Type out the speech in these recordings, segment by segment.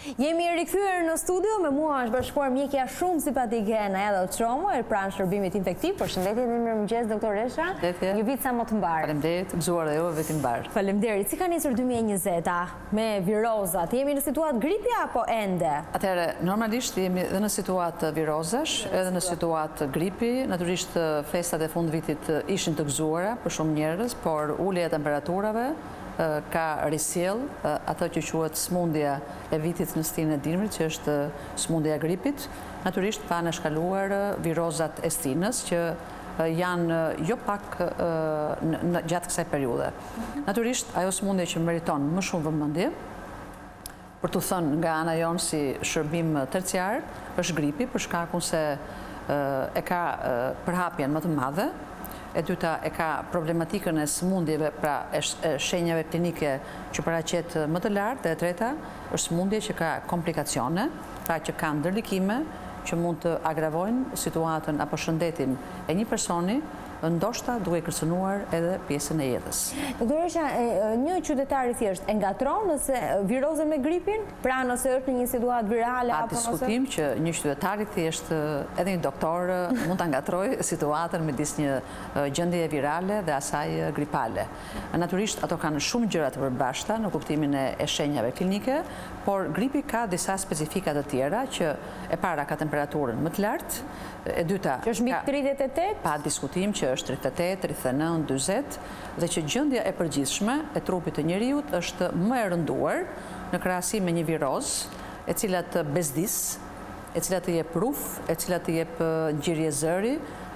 Jemi rikthyer në studio, me mua është bashkuar mjekja shumë simpatike Naja Çomo, pranë shërbimit infektiv. Përshëndetje dhe mirëmëngjes doktor Resha. Një vit sa më të mbar. Faleminderit, gëzuar dhe jo vit i mbar. Faleminderit. Si ka nisur 2020-a me virozat? Jemi në situatë gripi apo ende? Atëherë, normalisht jemi edhe në situatë virozash, edhe në situatë gripi. Natyrisht festat e fund vitit ishin të gëzuara për shumë njerëz, por ulja e temperaturave ka risjell ato që quhet smundja e vitit në stinën e dimrit, që është smundja e gripit. Natyrisht pa në shkaluar virozat e stinës, që janë jo pak gjatë kësaj periudhe. Natyrisht ajo smundje që meriton më shumë vëmendje, për të thënë nga ana jonë si shërbim terciar, është gripi, për shkakun se e ka përhapjen më të madhe. E dyta e ka problematikën e smundjeve, pra shenjave klinike që paraqet më të lartë, dhe e treta është smundje që ka komplikacione, pra që ka ndërlikime që mund të agravojnë situatën apo shëndetin e një personi, ndoshta duke kërcënuar edhe pjesën e jetës. Doktor Resha, një qytetar i thjesht e ngatron nëse virozën me gripin, pra nëse është në një situatë virale apo nëse... Pa diskutim që një qytetar i thjesht edhe një doktor mund ta ngatrojë situatën midis një gjendje virale dhe asaj gripale. Natyrisht ato kanë shumë gjëra të përbashkëta në kuptimin e shenjave klinike, por gripi ka disa specifika të tjera, që e para ka temperaturën më të lartë, e dyta që është mbi 38, pa diskutim që është 38, 39, 40, dhe që gjendja e përgjithshme e trupit të njeriut është më e rënduar në krahasim me një viroz, e cila të bezdis, e cila të jep ruf, e cila të jep ngjyrje zëri,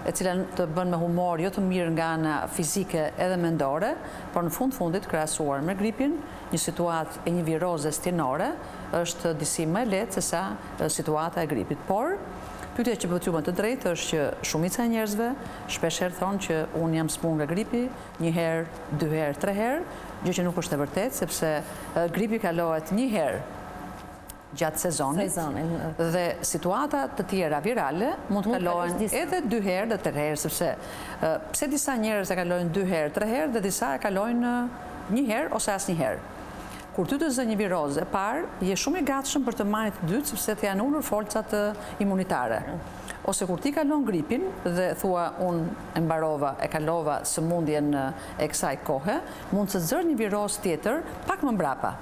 e cila të bën me humor jo të mirë nga ana fizike edhe mendore, por në fundit krahasuar me gripin, një situatë e një viroze stinore është disi më e lehtë se sa situata e gripit. Por pyetja që po të drejtë është që shumica e njerëzve shpeshherë thonë që unë jam smur nga gripi, një herë, 2 herë, 3 herë, gjë që nuk është e vërtetë, sepse gripi kalohet një herë gjatë sezonit, dhe situata të tjera virale mund të kalohen edhe 2 herë dhe 3 herë, sepse pse disa njerëz e kalojnë 2 herë, 3 herë dhe disa e kalojnë 1 herë ose asnjë herë. Kur ty të zë një virozë e parë, je shumë i gatshëm për të marrë të dytë, sepse të janë ulur forcat imunitare. Ose kur ti kalon gripin dhe thua unë e mbarova, e kalova sëmundjen e kësaj kohe, mund të zërë një virozë tjetër pak më mbrapa,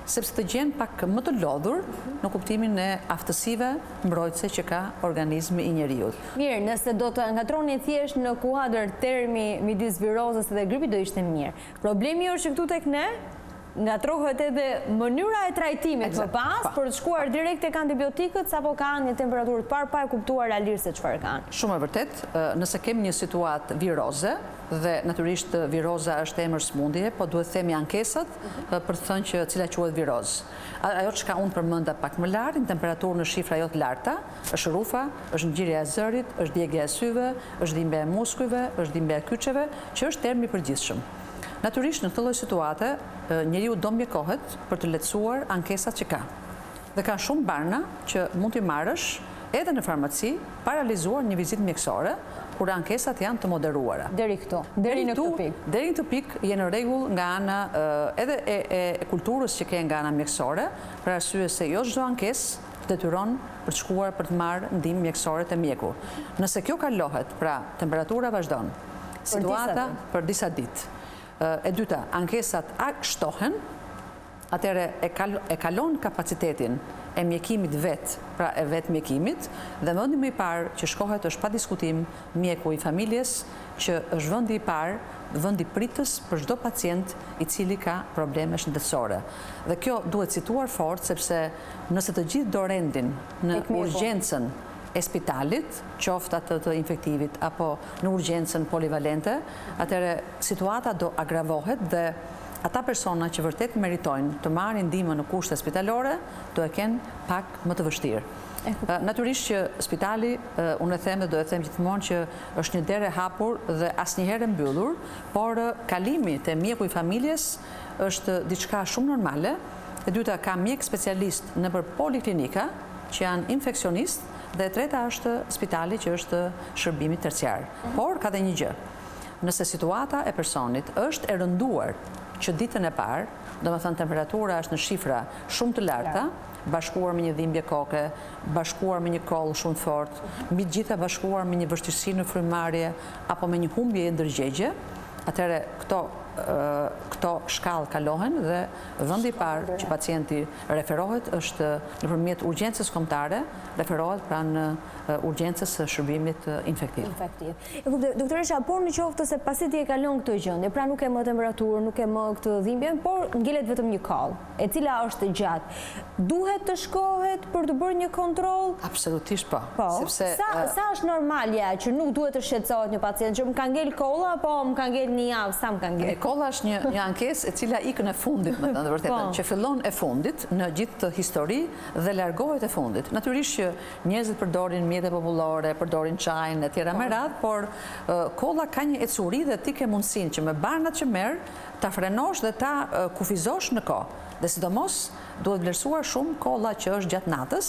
sepse të gjenë pak më të lodhur në kuptimin e aftësive mbrojtëse që ka organizmi i njeriut. Mirë, nëse do të ngatroni thjesht në kuadër termi midis virozës dhe gripit, do ishte mirë. Problemi është që këtu tek ne ngatrohet edhe mënyra e trajtimit më pas, për të shkuar direkt tek antibiotikët, sapo kanë një temperaturë të parë pa e kuptuar realisht se çfarë kanë. Shumë e vërtet, nëse kemi një situatë viroze, dhe natyrisht viroza është emër smundje, po duhet themi ankesat për të thënë që cila quhet virozë. Ajo çka unë përmenda pak më lart, në temperaturë në shifra jo të larta, është rufa, është ngjyrja e zërit, është djegja e syve, është dhimbja e muskujve, është dhimbja e kyçeve, që është termi i përgjithshëm. Natyrisht në këtë lloj situate, njeriu do mjekohet për të lehtësuar ankesat që ka. Dhe ka shumë barna që mund t'i marrësh edhe në farmaci pa realizuar një vizitë mjekësore, kur ankesat janë të moderuara. Deri këtu, deri në këtë pikë. Deri në këtë pikë je në rregull nga ana edhe e kulturës që ke nga ana mjekësore, për arsye se jo çdo ankesë detyron për të shkuar për të marrë ndihmë mjekësore te mjeku. Nëse kjo kalohet, pra temperatura vazhdon, situata për disa ditë. E dyta, ankesat shtohen, atëre e kalon kapacitetin e mjekimit vetë, pra e vetë mjekimit, dhe vendi më i parë që shkohet është pa diskutim mjeku i familjes, që është vendi i parë, vendi pritës për çdo pacient i cili ka probleme shëndetësore. Dhe kjo duhet cituar fort, sepse nëse të gjithë do rendin në urgjencën e spitalit, qoftë atë të infektivit apo në urgjencën polivalente, atëre situata do agravohet dhe ata persona që vërtet meritojnë të marrin ndihmë në kushte spitalore do e kenë pak më të vështirë. Natyrisht që spitali, unë e them dhe do e them gjithmonë që është një derë e hapur dhe asnjëherë e mbyllur, por kalimi te mjeku i familjes është diçka shumë normale. E dyta, ka mjek specialist nëpër poliklinika që janë infeksionistë, dhe e treta është spitali që është shërbimi terciar. Por ka dhe një gjë. Nëse situata e personit është e rënduar që ditën e parë, do më thënë temperatura është në shifra shumë të larta, bashkuar me një dhimbje koke, bashkuar me një koll shumë të fortë, mbi të gjitha bashkuar me një vështirësi në frymëmarrje apo me një humbje e ndërgjegje, atëherë këto shkallë kalohen dhe vendi i parë që pacienti referohet është nëpërmjet urgjencës kombëtare, referohet pranë urgjencës së shërbimit infektiv. Doktoresha, por në qoftë se pasi ti e kalon këtë gjendje, pra nuk e më temperaturë, nuk e më këtë dhimbjen, por ngelet vetëm një koll, e cila është gjatë. Duhet të shkohet për të bërë një kontroll? Absolutisht po. Sa është normalja që nuk duhet të shqetësohet një pacient që më ka ngel kolla, po më ka ngel një javë, sa më ka ngel? Kolla është një ankesë e cila ikën e fundit, me të vërtetën, që fillon e fundit në gjithë të histori dhe largohet e fundit. Natyrisht që njerëzit përdorin mjete popullore, përdorin çajin e tjera me radhë, por kolla ka një ecuri dhe ti ke mundësinë që me barnat që merr ta frenosh dhe ta kufizosh në kohë. Dhe sidomos duhet vlerësuar shumë kolla që është gjatë natës,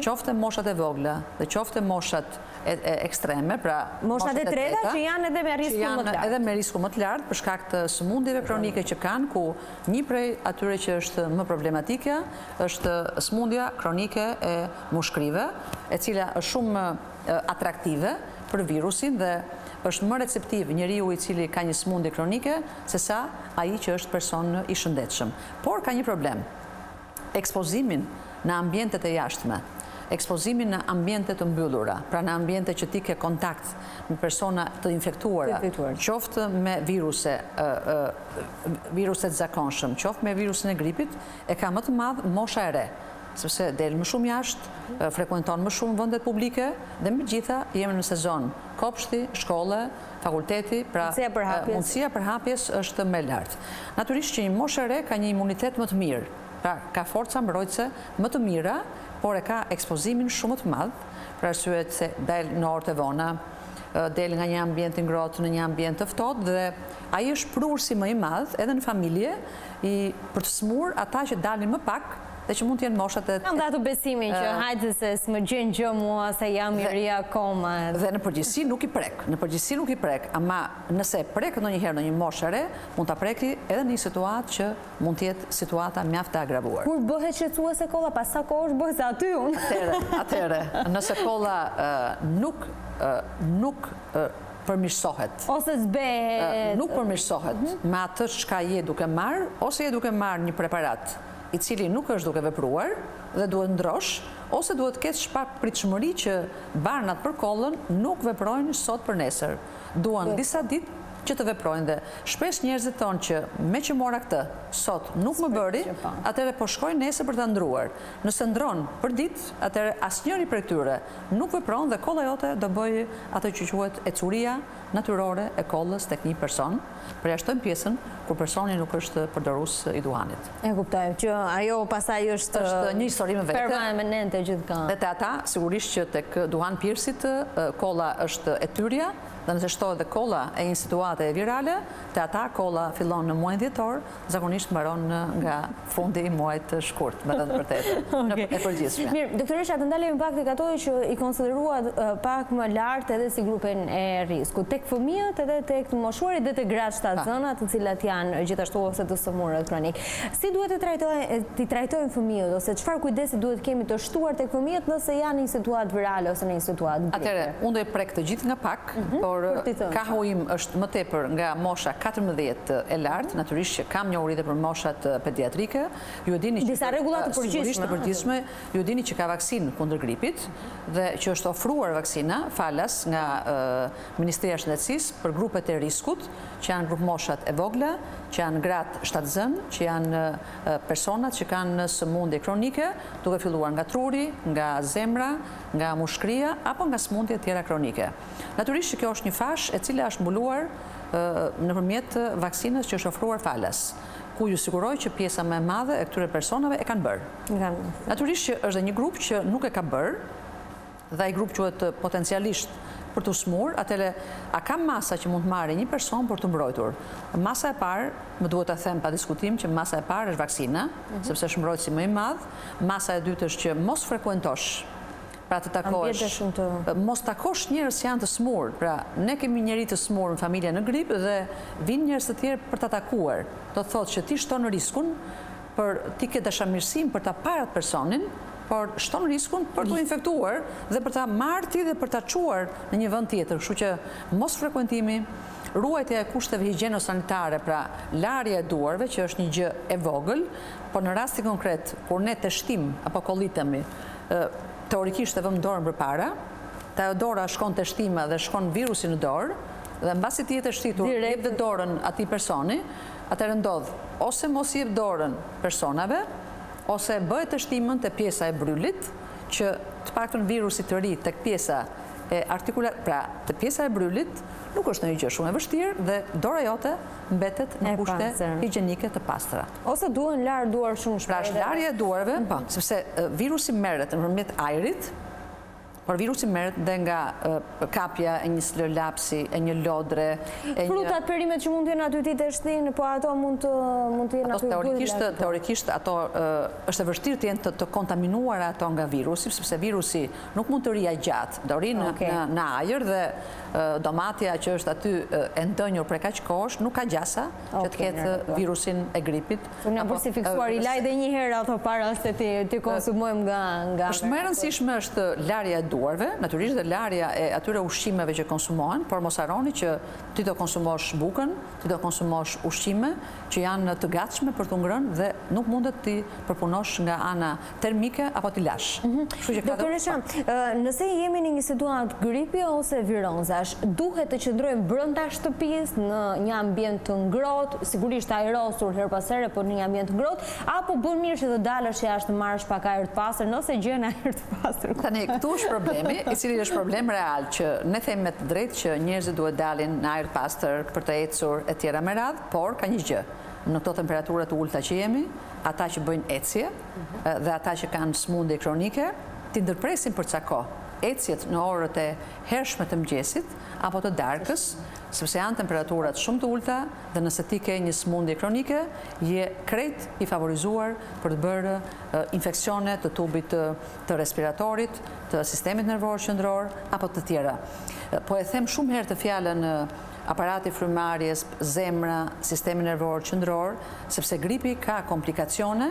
qoftë moshat e vogla dhe qoftë moshat ekstreme, pra moshat e treta që janë edhe me risku më të lartë. Edhe me risku më të lartë për shkak të sëmundjeve kronike që kanë, ku një prej atyre që është më problematike është sëmundja kronike e mushkrive, e cila është shumë atraktive për virusin dhe është më receptiv njeriu i cili ka një sëmundje kronike se sa ai që është person i shëndetshëm. Por ka një problem. Ekspozimin në ambientet e jashtme, ekspozimin në ambiente të mbyllura, pra në ambiente që ti ke kontakt me persona të infektuara, qoftë me viruset zakonshëm, qoftë me virusin e gripit, e ka më të madh mosha e re, sepse del më shumë jashtë, frekuenton më shumë vendet publike dhe me gjitha jemi në sezon kopshti, shkolle, fakulteti, pra mundësia për hapjes është më lartë. Natyrisht që një moshë e re ka një imunitet më të mirë, pra ka forca mbrojtëse më të mira, por e ka ekspozimin shumë të madh, për arsye se del në orët e vona, del nga një ambient i ngrohtë në një ambient të ftohtë dhe ai është prurësi më i madh edhe në familje për të smur ata që dalin më pak dhe që mund të jenë moshat e... Kam dhatu besimin që hajtë se s'më gjenë gjë mua, se jam i ri akoma. Dhe në përgjithësi nuk i prek, ama nëse prek ndonjëherë në një moshë e re, mund ta preki edhe në një situatë që mund të jetë situata mjaft e agravuar. Kur bëhet shqetësuese kolla, pas sa kohësh bëhet aty unë? Atëherë, nëse kolla nuk përmirësohet. Ose zbehet. Nuk përmirësohet me atë çka je duke marr, ose je duke marr një preparat i cili nuk është duke vepruar dhe duhet ndrosh, ose duhet ketë shpatpritshmëri që barnat për kollën nuk veprojnë sot për nesër. Duan disa ditë që të veprojnë dhe shpesh njerëzit thonë që me që mora këtë, sot nuk më bëri, atëre po shkojnë nesër për të ndruar. Nëse ndron për ditë, atëre asnjëri prej tyre nuk vepron dhe kolla jote do bëjë atë që quhet ecuria natyrore e kollës tek një person, përjashtojmë pjesën kur personi nuk është përdorues i duhanit. E kuptoj që ajo pasaj është një histori me vete. Permanente gjithkanë. Dhe te ata sigurisht që tek duhan pirësit kolla është etyrja, dhe nëse shtohet dhe kolla e një situate virale, te ata kolla fillon në muajin dhjetor, zakonisht mbaron nga fundi i muajit shkurt, me thënë vërtetë, në e përgjithshme. Mirë, doktoresha, të ndalemi pak tek ato që i konsideruat pak më lart edhe si grupin e riskut, tek fëmijët edhe tek të moshuarit dhe tek gratë shtatzëna, të cilat janë gjithashtu ose të sëmurët kronik. Si duhet të trajtojnë fëmijët ose çfarë kujdesi duhet kemi të shtuar tek fëmijët nëse janë në një situatë virale ose në një situatë gripe? Atëherë, unë do e prek të gjithë nga pak, por kahu im është më tepër nga mosha 14 e lartë, natyrisht që kam njohuri dhe për moshat pediatrike. Ju e dini që disa rregulla të përgjithshme, ju e dini që ka vaksinë kundër gripit dhe që është ofruar vaksina falas nga Ministria e Shëndetësisë për grupet e riskut, që janë grup moshat e vogla, që janë gratë shtatzën, që janë personat që kanë sëmundje kronike, duke filluar nga truri, nga zemra, nga mushkria apo nga sëmundje tjera kronike. Natyrisht që kjo është një fash e cila është mbuluar nëpërmjet vaksinës që është ofruar falas, ku ju siguroj që pjesa më e madhe e këtyre personave e kanë bërë. Natyrisht që është dhe një grup që nuk e ka bërë, dhe ai grup quhet potencialisht për të smur, atëre a ka masa që mund të marrë një person për të mbrojtur. Masa e parë, më duhet të them pa diskutim që masa e parë është vaksina, sepse është mbrojtësi më i madh. Masa e dytë është që mos frekuentosh pra të takosh, mos takosh njerëz që janë të smurë, pra ne kemi njeri të smurë në familja në grip dhe vinë njerëz të tjerë për ta takuar. Do të thotë që ti shton riskun për ti ke dashamirësim për ta parë atë personin, por shton riskun për t'u infektuar dhe për ta marrë ti dhe për ta çuar në një vend tjetër. Kështu që mos frekuentimi, ruajtja e kushteve higjieno-sanitare, pra larja e duarve, që është një gjë e vogël, por në rasti konkret, kur ne teshtim apo kollitemi, teorikisht e vëmë dorën përpara, ta dora shkon teshtima dhe shkon virusi në dorë, dhe mbasi ti e teshtitur, jep dhe dorën atij personi, atëherë ndodh ose mos jep dorën personave, ose bëhet teshtimën te pjesa e brylit, që të paktën virusi të ri tek pjesa e pra te pjesa e brylit nuk është një gjë shumë e vështirë dhe dora jote mbetet në kushte higjienike të pastra. Ose duhen larë duar shumë shpejt. Pra larja e duarve, sepse virusi merret nëpërmjet ajrit, por virusi merret dhe nga kapja e një slërlapsi, e një lodre, frutat, perimet që mund të jenë aty ti teshtin, po ato mund të jenë aty. Teorikisht ato është e vështirë të jenë të kontaminuara ato nga virusi, sepse virusi nuk mund të rija gjatë, do ri në ajër dhe domatja që është aty e ndënjur prej kaq kohësh nuk ka gjasa që të ketë virusin e gripit. Unë jam përsi fiksuar, i laj dhe një herë ato para se ti konsumojmë nga... Është më e rëndësishme është larja e duarve, natyrisht dhe larja e atyre ushqimeve që konsumohen, por mos harroni që ti do konsumosh bukën, ti do konsumosh ushqime që janë të gatshme për të ngrënë dhe nuk mundet ti përpunosh nga ana termike apo ti lash. Doktoresha, nëse jemi në një situatë gripi ose virozash, duhet të qëndrojmë brenda shtëpisë në një ambient të ngrohtë, sigurisht ajrosur her pas here, por në një ambient të ngrohtë, apo bën mirë që të dalësh jashtë të marrësh pak ajër të pastër, nëse gjen ajër të pastër. Tani këtu është problemi, i cili është problem real që ne themi me të drejtë që njerëzit duhet dalin në ajër të pastër për të ecur e tjera me radhë, por ka një gjë. Në këto temperaturat të ulta që jemi, ata që bëjnë ecje dhe ata që kanë smundje kronike, ti ndërpresin për ca kohë ecjet në orët e hershme të mëngjesit apo të darkës, sepse janë temperaturat shumë të ulta dhe nëse ti ke një smundje kronike, je krejt i favorizuar për të bërë infeksione të tubit të respiratorit, të sistemit nervor qendror apo të tjera. Po e them shumë herë të fjalën aparati frymarrjes, zemra, sistemi nervor qendror, sepse gripi ka komplikacione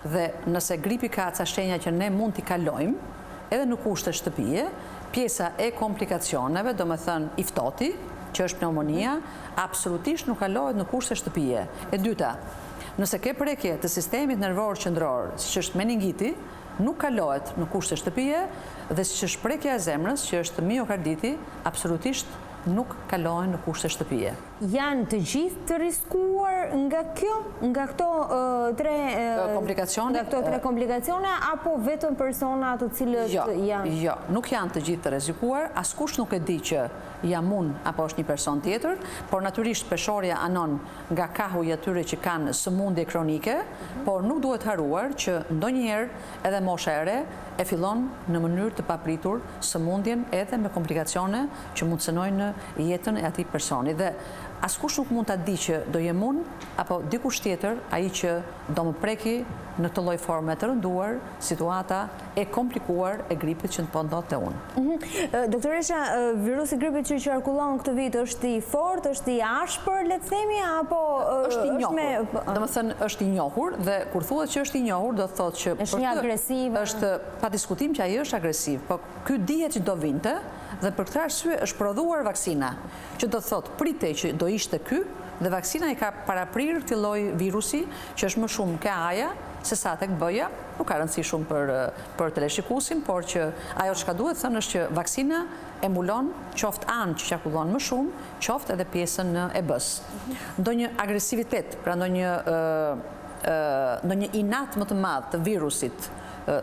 dhe nëse gripi ka ca shenja që ne mund t'i kalojmë, edhe në kushte shtëpie, pjesa e komplikacioneve, do me thënë i ftohti, që është pneumonia, absolutisht nuk kalohet në kushte shtëpie. E dyta, nëse ke prekje të sistemit nervor qendror, që është meningiti, nuk kalohet në kushte shtëpie, dhe që është prekja e zemrës, që është miokarditi, absolutisht nuk kalohen në kushte shtëpie. Janë të gjithë të riskuar nga kjo, nga këto tre komplikacione, apo vetëm persona të cilët janë? Jo, nuk janë të gjithë të rrezikuar, askush nuk e di që jam unë apo është një person tjetër, por natyrisht peshorja anon nga kahuj atyre që kanë sëmundje kronike, por nuk duhet haruar që ndonjëherë edhe mosha e re e fillon në mënyrë të papritur sëmundjen edhe me komplikacione që mund të sënojnë jetën e atij personi. Dhe askush nuk mund ta di që do jem unë apo dikush tjetër ai që do më preki në të lloj forme të rënduar situata e komplikuar e gripit që po ndodhte unë. Doktoresha, virusi gripit që qarkullon këtë vit është i fortë, është i ashpër, le të themi, apo është i njohur? Domethënë është i njohur dhe kur thuhet që është i njohur do të thotë që është një agresiv. Është pa diskutim që ai është agresiv, po ky dihet që do vinte dhe për këtë arsye është prodhuar vaksina, që do të thotë pritej që do ishte ky dhe vaksina i ka paraprirë këtë lloj virusi që është më shumë ke A-ja se sa tek B-ja, nuk ka rëndësi shumë për teleshikuesin, por që ajo çka duhet thënë është që vaksina emulon qoftë anë që qarkullon më shumë, qoftë edhe pjesën e B-s. Ndonjë agresivitet, pra ndonjë inat më të madh të virusit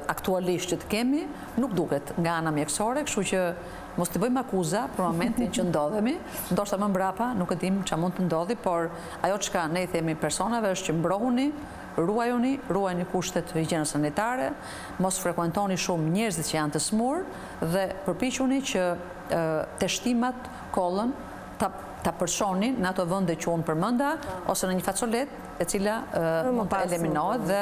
aktualisht që të kemi, nuk duket nga ana mjekësore, kështu që mos të bëjmë akuza për momentin që ndodhemi, ndoshta më mbrapa, nuk e dim çfarë mund të ndodhi, por ajo çka ne i themi personave është që mbrohuni, ruajini kushtet higjienës sanitare, mos frekuentoni shumë njerëzit që janë të smurë dhe përpiquni që teshtimat kollën ta përshoni në ato vende që unë përmenda ose në një facolet e cila mund të eliminohet dhe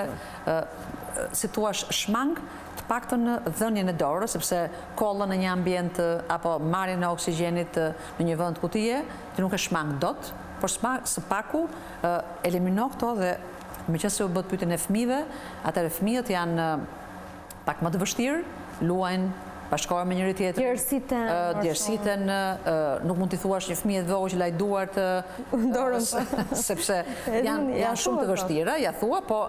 si thua shmang të të paktën dhënien e dorës, sepse kollën në një ambient apo marrjen e oksigjenit në një vend ku ti je, ti nuk e shmang dot, por së paku elimino këto dhe meqense u bët pyetjen e fëmijëve, atëherë fëmijët janë pak më të vështirë, luajnë bashkohen me njëri tjetrin, djersiten, nuk mund t'i thuash një fëmijë të vogël që laj duart dorën, sepse janë shumë të vështira, ja thua, po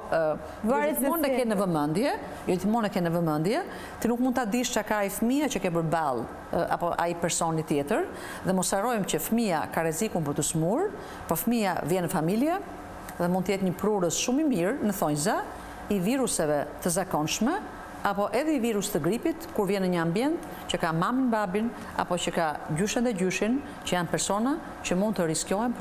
gjithmonë e ke në vëmendje, gjithmonë e ke në vëmendje, ti nuk mund ta dish çka ka ai fëmia që ke përballë apo ai personi tjetër, dhe mos harrojmë që fëmia ka rrezikun për të smur, po fëmia vjen në familje dhe mund të jetë një prurës shumë i mirë në thonjza i viruseve të zakonshme, apo edhe i virus të gripit, kur vjen në një ambient që ka mamin, babin, apo që ka gjyshen dhe gjyshin, që janë persona që mund të riskojnë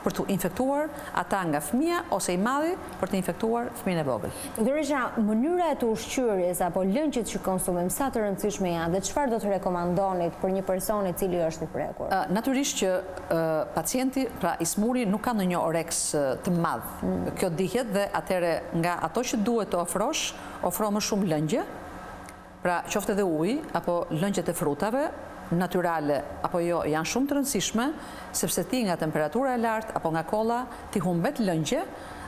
për të infektuar ata nga fëmia ose i madhi për të infektuar fëmijën e vogël. Doktoresha, mënyra e të ushqyerjes apo lëngjit që konsumojmë, sa të rëndësishme janë dhe çfarë do të rekomandonit për një person i cili është i prekur? Natyrisht që pacienti, pra i smuri, nuk ka ndonjë oreks të madh. Kjo dihet dhe atëherë nga ato që duhet të ofrosh, ofro më shumë lëngje, pra qoftë edhe ujë apo lëngjet e frutave, natyrale apo jo, janë shumë të rëndësishme, sepse ti nga temperatura e lartë apo nga kolla, ti humbet lëngje,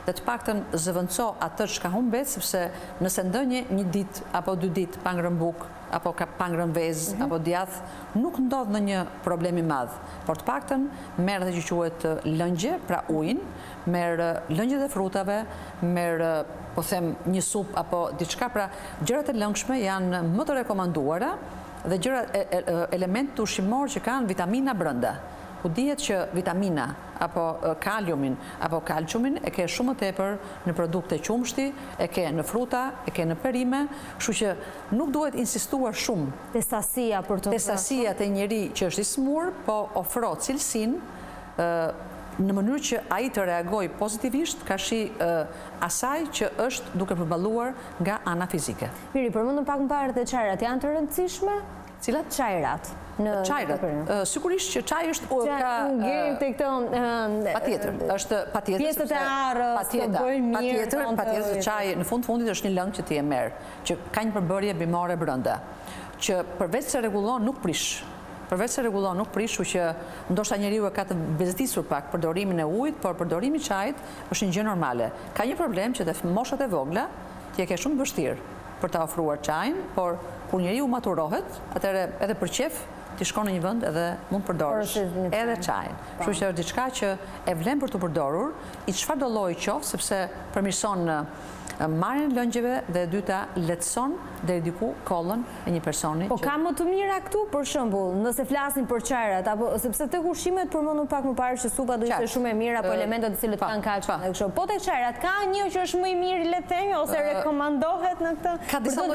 dhe të paktën zëvendëso atë çka humbet, sepse nëse ndonjë një ditë apo 2 ditë pa ngrënë bukë, apo ka pa ngrënë vezë, apo djath, nuk ndodh ndonjë problem i madh. Por të paktën merr atë që quhet lëngje, pra ujin, merr lëngjet e frutave, merr po them një supë apo diçka, pra gjërat e lëngshme janë më të rekomanduara dhe gjërat elementë ushqimor që kanë vitamina brenda. Ku dihet që vitamina apo kaliumin apo kalciumin e ke shumë më tepër në produkte qumshti, e ke në fruta, e ke në perime, kështu që nuk duhet insistuar shumë te sasia për të sasia te njeri që është i smur, po ofro cilësinë në mënyrë që ai të reagojë pozitivisht kashi asaj që është duke përballuar nga ana fizike. Miri, përmendëm pak më parë te çajrat janë të rëndësishme? Cilat? Çajrat. Çajrat. Sigurisht që çaji është ka ngjerë te këto patjetër, është patjetër. Pjesët e arrës të bëjnë mirë. Patjetër, çaji në fundit është një lëng që ti e merr, që ka një përbërje bimore brenda, që përveç se rregullon nuk prish. Kështu që ndoshta njeriu e ka të bezdisur pak përdorimin e ujit, por përdorimi i çajit është një gjë normale. Ka një problem që te moshat e vogla ti e ke shumë vështirë për ta ofruar çajin, por kur njeriu maturohet, atëherë edhe për qef ti shkon në një vend edhe mund përdorësh edhe çajin. Kështu që është diçka që e vlen për të përdorur, i çfarëdo lloji qoftë, sepse përmirëson marrjen e lëngjeve dhe e dyta lehtëson deri diku kollën e një personi. Po ka më të mira këtu, për shembull, nëse flasim për çajrat, apo sepse tek ushqimet përmendëm pak më parë që supa do ishte shumë e mirë apo elementet të cilët kanë kalcium dhe kështu. Po tek çajrat ka një që është më i mirë, le të themi, ose rekomandohet në këtë? Ka disa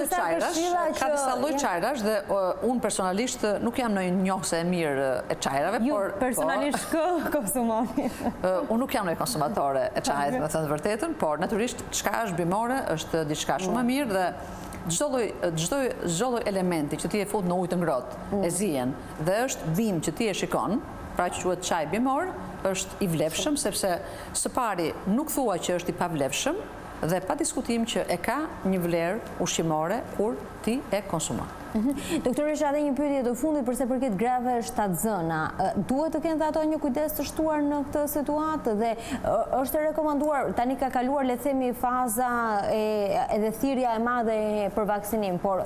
lloj çajrash, dhe unë personalisht nuk jam ndonjë njohse e mirë e çajrave, por personalisht konsumoni. Unë nuk jam ndonjë konsumatore e çajit, me thënë të vërtetën, por natyrisht çka është bimore është diçka shumë e mirë dhe çdo lloj elementi që ti e fut në ujë të ngrohtë e zihen dhe është bim që ti e shikon, pra që quhet çaj bimor, është i vlefshëm sepse së pari nuk thua që është i pavlefshëm dhe pa diskutim që e ka një vlerë ushqimore kur ti e konsumon. Doktoresha, edhe një pyetje të fundit përse përket grave shtatzëna. Duhet të kenë ato një kujdes të shtuar në këtë situatë dhe është rekomanduar, tani ka kaluar le të themi faza edhe thirrja e madhe për vaksinim, por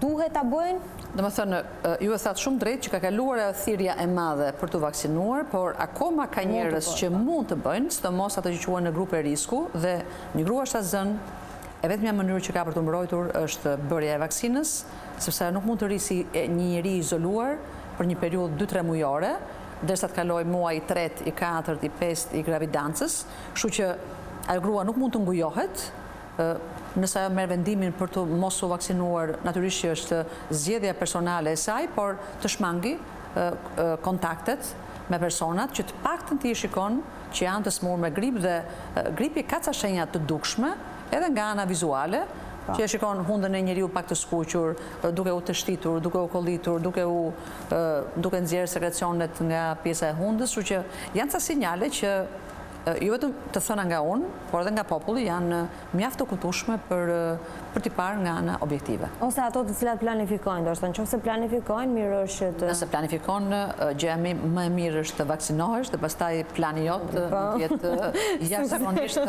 duhet ta bëjnë? Domethënë, ju e thatë shumë drejt që ka kaluar thirrja e madhe për të vaksinuar, por akoma ka njerëz që mund të bëjnë, sidomos ato që quhen në grupe risku dhe një grua shtatzën e vetmja mënyrë që ka për të mbrojtur është bërja e vaksinës, sepse nuk mund të rrisi një njeri izoluar për një periudhë 2-3 mujore, derisa të kalojë muaji i 3, i 4, i 5 i gravidancës, kështu që ajo grua nuk mund të ngujohet, nëse ajo merr vendimin për të mos u vaksinuar, natyrisht që është zgjedhja personale e saj, por të shmangi kontaktet me personat që të paktën ti i shikon që janë të smur me grip dhe gripi ka ca shenja të dukshme edhe nga ana vizuale, që e shikon hundën e njeriu pak të skuqur, duke u të shtitur, duke u kollitur, duke nxjerrë sekrecionet nga pjesa e hundës, kështu që janë ca sinjale që jo vetëm të thëna nga unë, por edhe nga populli janë mjaft të kuptueshme për t'i parë nga ana objektive. Ose ato të cilat planifikojnë, do të thënë nëse planifikojnë, mirë është të... Nëse planifikon, gjëja më e mirë është të vaksinohesh dhe pastaj plani jot të jetë jashtëzakonisht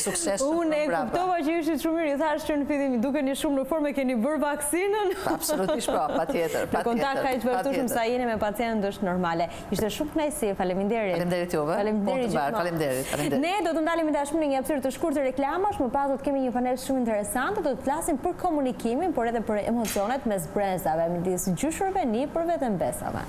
suksesshëm. Unë e kuptova që ishit shumë mirë, i thash që në fillim dukeni shumë në formë, keni bërë vaksinën. Absolutisht po, patjetër. Në kontakt ka i çvartueshëm sa jeni me pacientë është normale. Ishte shumë kënaqësi, faleminderit. Faleminderit juve. Faleminderit. Ne do të ndalemi tashmë në një hapësirë të shkurtër reklamash, më pas do të kemi një panel shumë interesante, do të flasim për komunikimin, por edhe për emocionet mes brezave, midis gjyshërve, nipërve dhe mbesave.